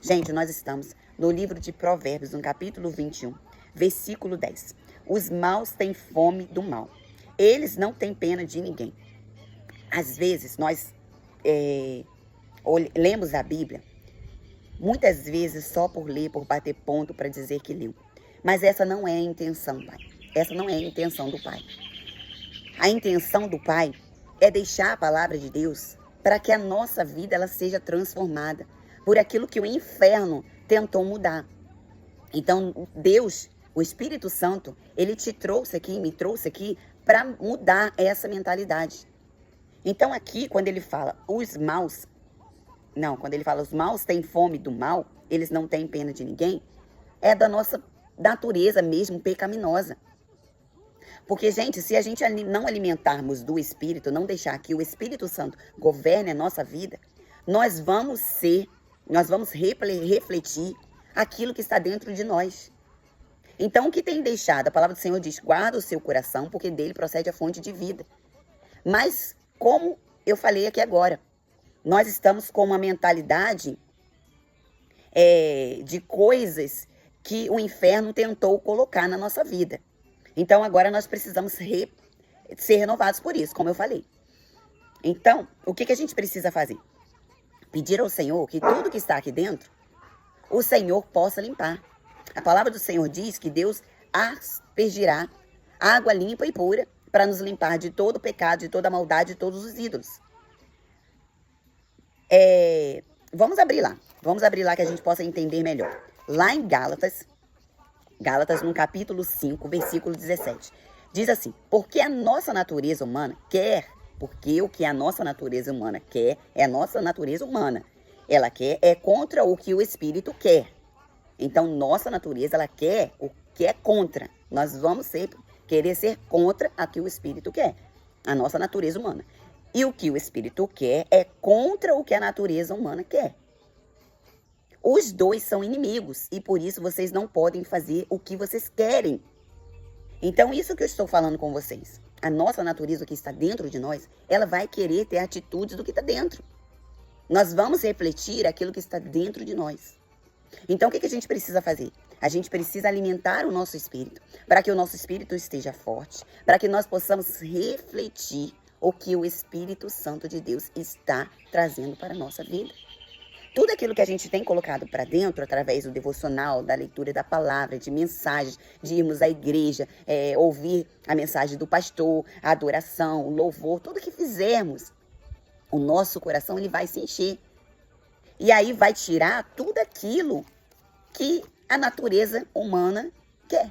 Gente, nós estamos no livro de Provérbios, no capítulo 21, versículo 10. Os maus têm fome do mal. Eles não têm pena de ninguém. Às vezes, nós lemos a Bíblia, muitas vezes só por ler, por bater ponto, para dizer que leu. Mas essa não é a intenção, Pai. Essa não é a intenção do Pai. A intenção do Pai é deixar a palavra de Deus para que a nossa vida ela seja transformada por aquilo que o inferno tentou mudar. Então, Deus, o Espírito Santo, ele te trouxe aqui, me trouxe aqui para mudar essa mentalidade. Então, aqui, quando ele fala os maus têm fome do mal, eles não têm pena de ninguém, é da nossa natureza mesmo pecaminosa. Porque, gente, se a gente não alimentarmos do Espírito, não deixar que o Espírito Santo governe a nossa vida, nós vamos refletir aquilo que está dentro de nós. Então, o que tem deixado? A palavra do Senhor diz, guarda o seu coração, porque dele procede a fonte de vida. Mas, como eu falei aqui agora, nós estamos com uma mentalidade de coisas que o inferno tentou colocar na nossa vida. Então, agora nós precisamos ser renovados por isso, como eu falei. Então, o que a gente precisa fazer? Pedir ao Senhor que tudo que está aqui dentro, o Senhor possa limpar. A palavra do Senhor diz que Deus aspergirá água limpa e pura para nos limpar de todo pecado, de toda maldade, de todos os ídolos. Vamos abrir lá que a gente possa entender melhor. Lá em Gálatas no capítulo 5, versículo 17, diz assim, porque o que a nossa natureza humana quer é a nossa natureza humana. Ela quer é contra o que o Espírito quer. Então, nossa natureza, ela quer o que é contra. Nós vamos sempre querer ser contra a que o Espírito quer. A nossa natureza humana. E o que o Espírito quer é contra o que a natureza humana quer. Os dois são inimigos e por isso vocês não podem fazer o que vocês querem. Então, isso que eu estou falando com vocês. A nossa natureza, o que está dentro de nós, ela vai querer ter atitudes do que está dentro. Nós vamos refletir aquilo que está dentro de nós. Então, o que a gente precisa fazer? A gente precisa alimentar o nosso espírito, para que o nosso espírito esteja forte, para que nós possamos refletir o que o Espírito Santo de Deus está trazendo para a nossa vida. Tudo aquilo que a gente tem colocado para dentro, através do devocional, da leitura da palavra, de mensagens, de irmos à igreja, ouvir a mensagem do pastor, a adoração, o louvor, tudo que fizermos, o nosso coração ele vai se encher. E aí vai tirar tudo aquilo que a natureza humana quer.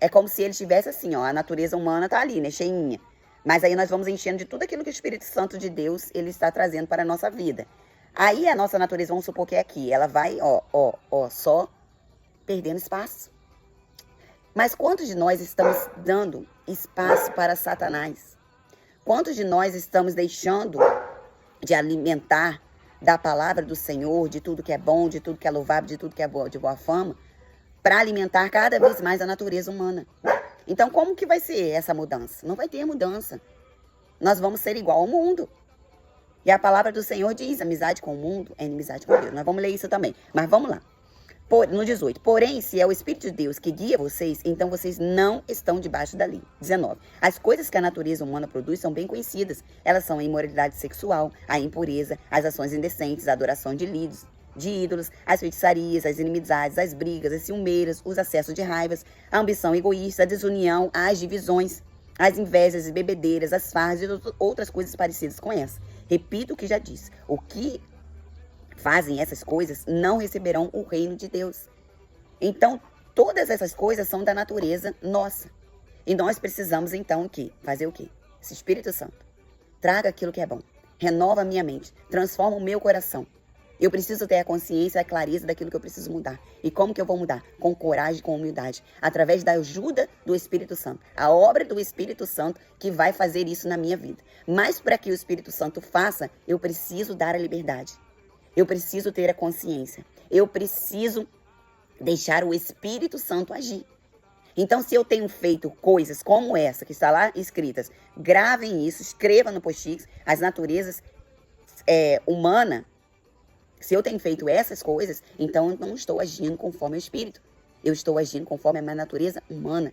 É como se ele estivesse assim, ó, a natureza humana tá ali, né, cheinha. Mas aí nós vamos enchendo de tudo aquilo que o Espírito Santo de Deus, ele está trazendo para a nossa vida. Aí a nossa natureza, vamos supor que é aqui, ela vai, só perdendo espaço. Mas quantos de nós estamos dando espaço para Satanás? Quantos de nós estamos deixando de alimentar da palavra do Senhor, de tudo que é bom, de tudo que é louvável, de tudo que é de boa fama, para alimentar cada vez mais a natureza humana? Então, como que vai ser essa mudança? Não vai ter mudança. Nós vamos ser igual ao mundo. E a palavra do Senhor diz, amizade com o mundo é inimizade com Deus. Nós vamos ler isso também. Mas vamos lá. No 18. Porém, se é o Espírito de Deus que guia vocês, então vocês não estão debaixo da lei. 19. As coisas que a natureza humana produz são bem conhecidas. Elas são a imoralidade sexual, a impureza, as ações indecentes, a adoração de ídolos, as feitiçarias, as inimizades, as brigas, as ciumeiras, os acessos de raivas, a ambição egoísta, a desunião, as divisões, as invejas e bebedeiras, as farras e outras coisas parecidas com essa. Repito o que já disse. O que fazem essas coisas não receberão o reino de Deus. Então, todas essas coisas são da natureza nossa. E nós precisamos, então, fazer o quê? Esse Espírito Santo traga aquilo que é bom. Renova a minha mente. Transforma o meu coração. Eu preciso ter a consciência, a clareza daquilo que eu preciso mudar. E como que eu vou mudar? Com coragem, com humildade. Através da ajuda do Espírito Santo. A obra do Espírito Santo que vai fazer isso na minha vida. Mas para que o Espírito Santo faça, eu preciso dar a liberdade. Eu preciso ter a consciência. Eu preciso deixar o Espírito Santo agir. Então, se eu tenho feito coisas como essa, que está lá escritas, gravem isso, escreva no post-it, as naturezas humana, Se eu tenho feito essas coisas, então eu não estou agindo conforme o Espírito. Eu estou agindo conforme a minha natureza humana.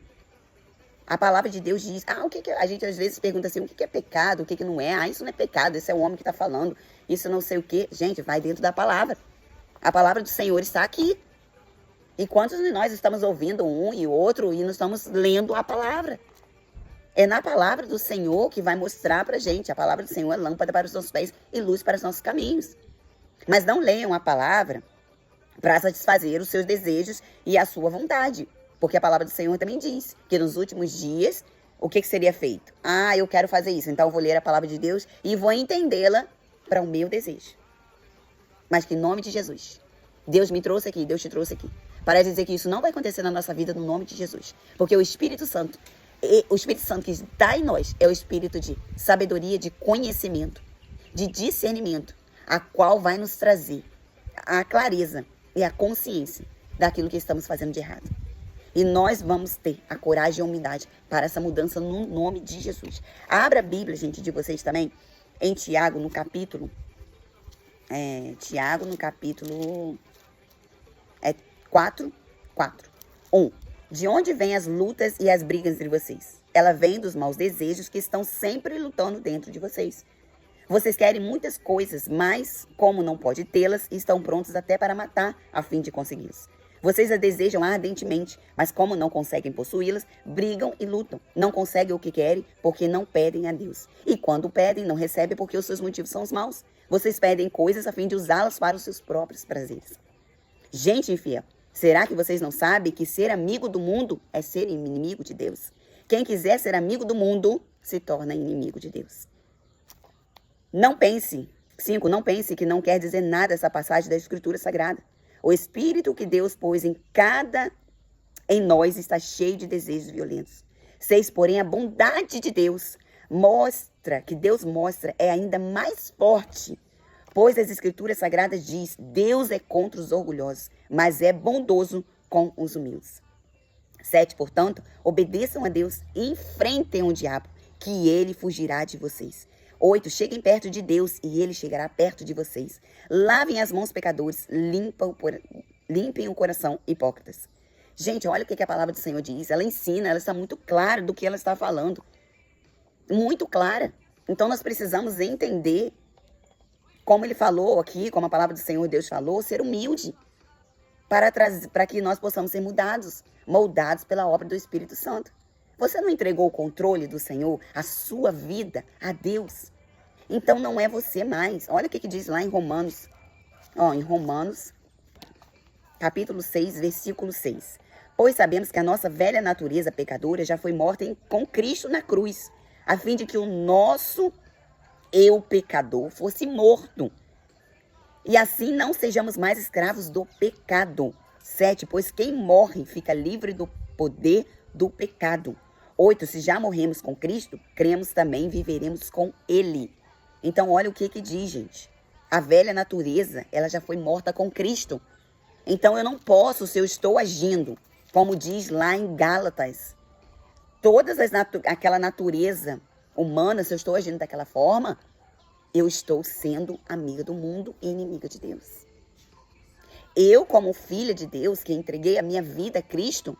A palavra de Deus diz, o que a gente às vezes pergunta assim, o que é pecado, o que não é? Isso não é pecado, esse é o homem que está falando, isso não sei o quê. Gente, vai dentro da palavra. A palavra do Senhor está aqui. E quantos de nós estamos ouvindo um e outro e não estamos lendo a palavra? É na palavra do Senhor que vai mostrar pra gente. A palavra do Senhor é lâmpada para os nossos pés e luz para os nossos caminhos. Mas não leiam a palavra para satisfazer os seus desejos e a sua vontade. Porque a palavra do Senhor também diz que nos últimos dias, o que seria feito? Eu quero fazer isso, então eu vou ler a palavra de Deus e vou entendê-la para o meu desejo. Mas que em nome de Jesus, Deus me trouxe aqui, Deus te trouxe aqui, para dizer que isso não vai acontecer na nossa vida no nome de Jesus. Porque o Espírito Santo que está em nós é o Espírito de sabedoria, de conhecimento, de discernimento, a qual vai nos trazer a clareza e a consciência daquilo que estamos fazendo de errado. E nós vamos ter a coragem e a humildade para essa mudança no nome de Jesus. Abra a Bíblia, gente, de vocês também, em Tiago, no capítulo 4. 1. De onde vêm as lutas e as brigas entre vocês? Ela vem dos maus desejos que estão sempre lutando dentro de vocês. Vocês querem muitas coisas, mas, como não pode tê-las, estão prontos até para matar a fim de consegui-las. Vocês as desejam ardentemente, mas como não conseguem possuí-las, brigam e lutam. Não conseguem o que querem porque não pedem a Deus. E quando pedem, não recebem porque os seus motivos são os maus. Vocês pedem coisas a fim de usá-las para os seus próprios prazeres. Gente infiel, será que vocês não sabem que ser amigo do mundo é ser inimigo de Deus? Quem quiser ser amigo do mundo se torna inimigo de Deus. Não pense que não quer dizer nada essa passagem da Escritura Sagrada. O Espírito que Deus pôs em nós está cheio de desejos violentos. 6, porém, a bondade de Deus mostra é ainda mais forte. Pois as Escrituras Sagradas diz, Deus é contra os orgulhosos, mas é bondoso com os humildes. 7, portanto, obedeçam a Deus e enfrentem o diabo, que ele fugirá de vocês. 8, cheguem perto de Deus e ele chegará perto de vocês. Lavem as mãos, pecadores, limpem o coração, hipócritas. Gente, olha o que a palavra do Senhor diz. Ela ensina, ela está muito clara do que ela está falando. Muito clara. Então nós precisamos entender, como ele falou aqui, como a palavra do Senhor Deus falou, ser humilde. Para que nós possamos ser moldados pela obra do Espírito Santo. Você não entregou o controle do Senhor, a sua vida, a Deus. Então não é você mais. Olha o que diz lá em Romanos. Em Romanos, capítulo 6, versículo 6. Pois sabemos que a nossa velha natureza pecadora já foi morta com Cristo na cruz, a fim de que o nosso eu pecador fosse morto. E assim não sejamos mais escravos do pecado. 7, pois quem morre fica livre do poder do pecado. 8, se já morremos com Cristo, cremos também viveremos com Ele. Então olha o que diz, gente. A velha natureza, ela já foi morta com Cristo. Então eu não posso, se eu estou agindo, como diz lá em Gálatas, aquela natureza humana, se eu estou agindo daquela forma, eu estou sendo amiga do mundo e inimiga de Deus. Eu, como filha de Deus, que entreguei a minha vida a Cristo,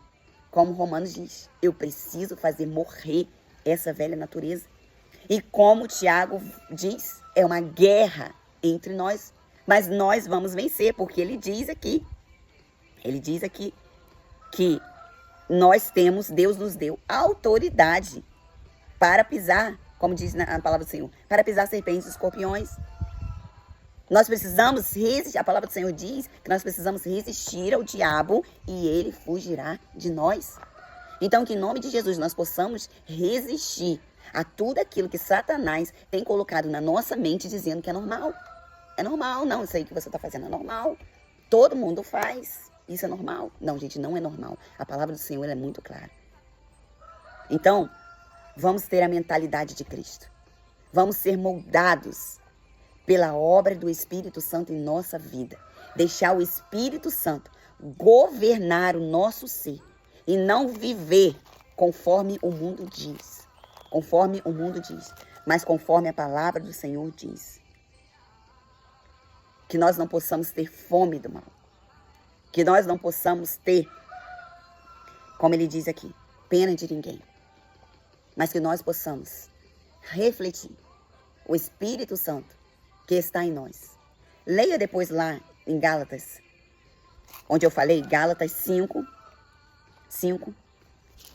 como Romanos diz, eu preciso fazer morrer essa velha natureza. E como Tiago diz, é uma guerra entre nós, mas nós vamos vencer, porque ele diz aqui que Deus nos deu autoridade para pisar, como diz na palavra do Senhor, para pisar serpentes e escorpiões. Nós precisamos resistir, a palavra do Senhor diz que nós precisamos resistir ao diabo e ele fugirá de nós. Então, que em nome de Jesus nós possamos resistir a tudo aquilo que Satanás tem colocado na nossa mente dizendo que é normal. É normal, não, isso aí que você está fazendo é normal. Todo mundo faz, isso é normal. Não, gente, não é normal. A palavra do Senhor é muito clara. Então, vamos ter a mentalidade de Cristo. Vamos ser moldados pela obra do Espírito Santo em nossa vida. Deixar o Espírito Santo governar o nosso ser e não viver conforme o mundo diz. Conforme o mundo diz, mas conforme a palavra do Senhor diz. que nós não possamos ter fome do mal. Que nós não possamos ter, como ele diz aqui, pena de ninguém. Mas que nós possamos refletir o Espírito Santo que está em nós. Leia depois lá em Gálatas, onde eu falei, Gálatas 5,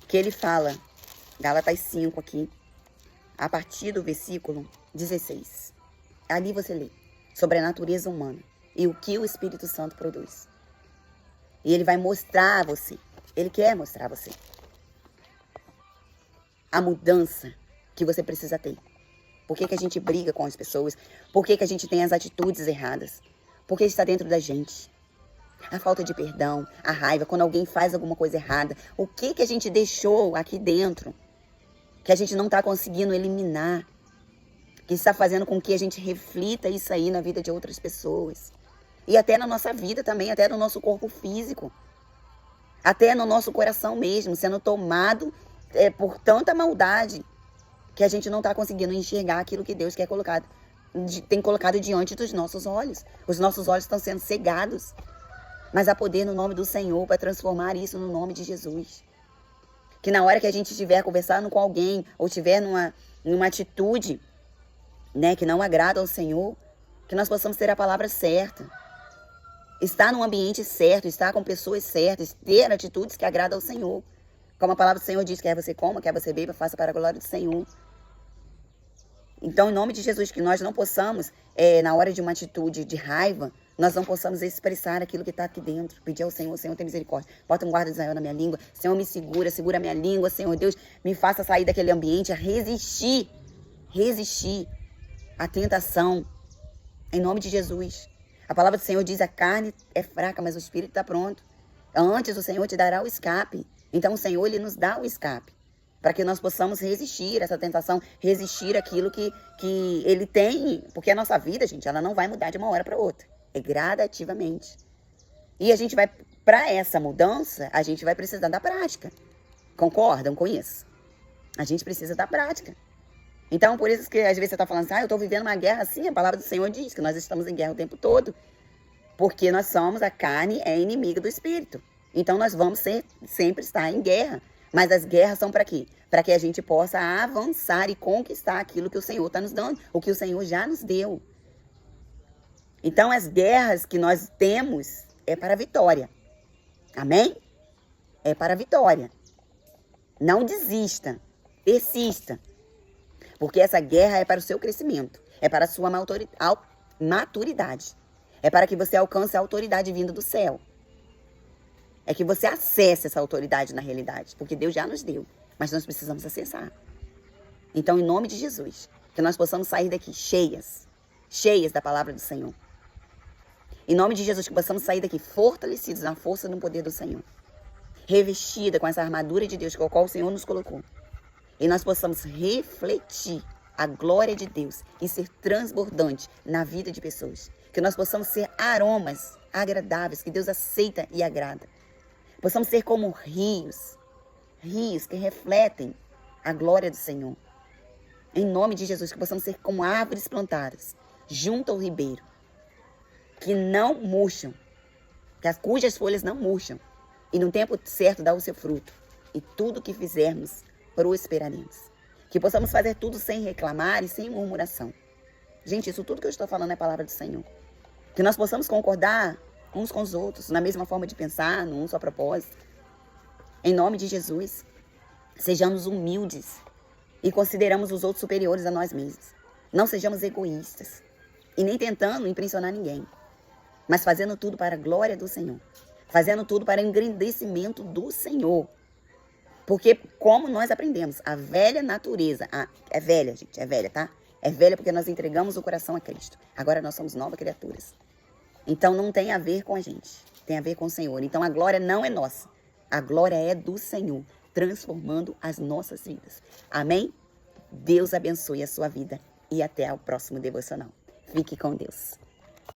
que ele fala, Gálatas 5 aqui, a partir do versículo 16. Ali você lê sobre a natureza humana e o que o Espírito Santo produz. E ele vai mostrar a você, ele quer mostrar a você a mudança que você precisa ter. Por que a gente briga com as pessoas? Por que a gente tem as atitudes erradas? Porque está dentro da gente. A falta de perdão, a raiva, quando alguém faz alguma coisa errada. O que a gente deixou aqui dentro que a gente não está conseguindo eliminar? Que está fazendo com que a gente reflita isso aí na vida de outras pessoas. E até na nossa vida também, até no nosso corpo físico. Até no nosso coração mesmo, sendo tomado por tanta maldade que a gente não está conseguindo enxergar aquilo que Deus tem colocado diante dos nossos olhos. Os nossos olhos estão sendo cegados. Mas há poder no nome do Senhor para transformar isso no nome de Jesus. Que na hora que a gente estiver conversando com alguém ou estiver numa atitude, né, que não agrada ao Senhor, que nós possamos ter a palavra certa. Estar num ambiente certo, estar com pessoas certas, ter atitudes que agradam ao Senhor. Como a palavra do Senhor diz, quer você coma, quer você beba, faça para a glória do Senhor. Então, em nome de Jesus, que nós não possamos, na hora de uma atitude de raiva, nós não possamos expressar aquilo que está aqui dentro. Pedir ao Senhor, Senhor, tem misericórdia. Bota um guarda de Israel na minha língua. Senhor, me segura a minha língua. Senhor Deus, me faça sair daquele ambiente, a resistir à tentação. Em nome de Jesus. A palavra do Senhor diz, a carne é fraca, mas o espírito está pronto. Antes o Senhor te dará o escape. Então o Senhor, Ele nos dá o escape. Para que nós possamos resistir a essa tentação, resistir àquilo que Ele tem. Porque a nossa vida, gente, ela não vai mudar de uma hora para outra. É gradativamente. E a gente vai, para essa mudança, a gente vai precisar da prática. Concordam com isso? A gente precisa da prática. Então, por isso que às vezes você está falando assim, eu estou vivendo uma guerra assim, a palavra do Senhor diz que nós estamos em guerra o tempo todo. Porque nós somos, a carne é inimiga do espírito. Então, nós vamos sempre estar em guerra. Mas as guerras são para quê? Para que a gente possa avançar e conquistar aquilo que o Senhor está nos dando, o que o Senhor já nos deu. Então, as guerras que nós temos é para a vitória. Amém? É para a vitória. Não desista. Persista. Porque essa guerra é para o seu crescimento. É para a sua maturidade. É para que você alcance a autoridade vinda do céu. É que você acesse essa autoridade na realidade. Porque Deus já nos deu. Mas nós precisamos acessar. Então, em nome de Jesus, que nós possamos sair daqui cheias da palavra do Senhor. Em nome de Jesus, que possamos sair daqui fortalecidos na força e no poder do Senhor. Revestida com essa armadura de Deus, com a qual o Senhor nos colocou. E nós possamos refletir a glória de Deus e ser transbordante na vida de pessoas. Que nós possamos ser aromas agradáveis, que Deus aceita e agrada. Possamos ser como rios que refletem a glória do Senhor. Em nome de Jesus, que possamos ser como árvores plantadas junto ao ribeiro, que não murcham, cujas folhas não murcham, e no tempo certo dá o seu fruto. E tudo que fizermos, prosperaremos. Que possamos fazer tudo sem reclamar e sem murmuração. Gente, isso tudo que eu estou falando é a palavra do Senhor. Que nós possamos concordar uns com os outros, na mesma forma de pensar, num só propósito. Em nome de Jesus, sejamos humildes e consideramos os outros superiores a nós mesmos. Não sejamos egoístas e nem tentando impressionar ninguém, mas fazendo tudo para a glória do Senhor. Fazendo tudo para o engrandecimento do Senhor. Porque, como nós aprendemos, a velha natureza, é velha, gente, é velha, tá? É velha porque nós entregamos o coração a Cristo. Agora nós somos novas criaturas. Então não tem a ver com a gente, tem a ver com o Senhor. Então a glória não é nossa, a glória é do Senhor, transformando as nossas vidas. Amém? Deus abençoe a sua vida e até o próximo devocional. Fique com Deus.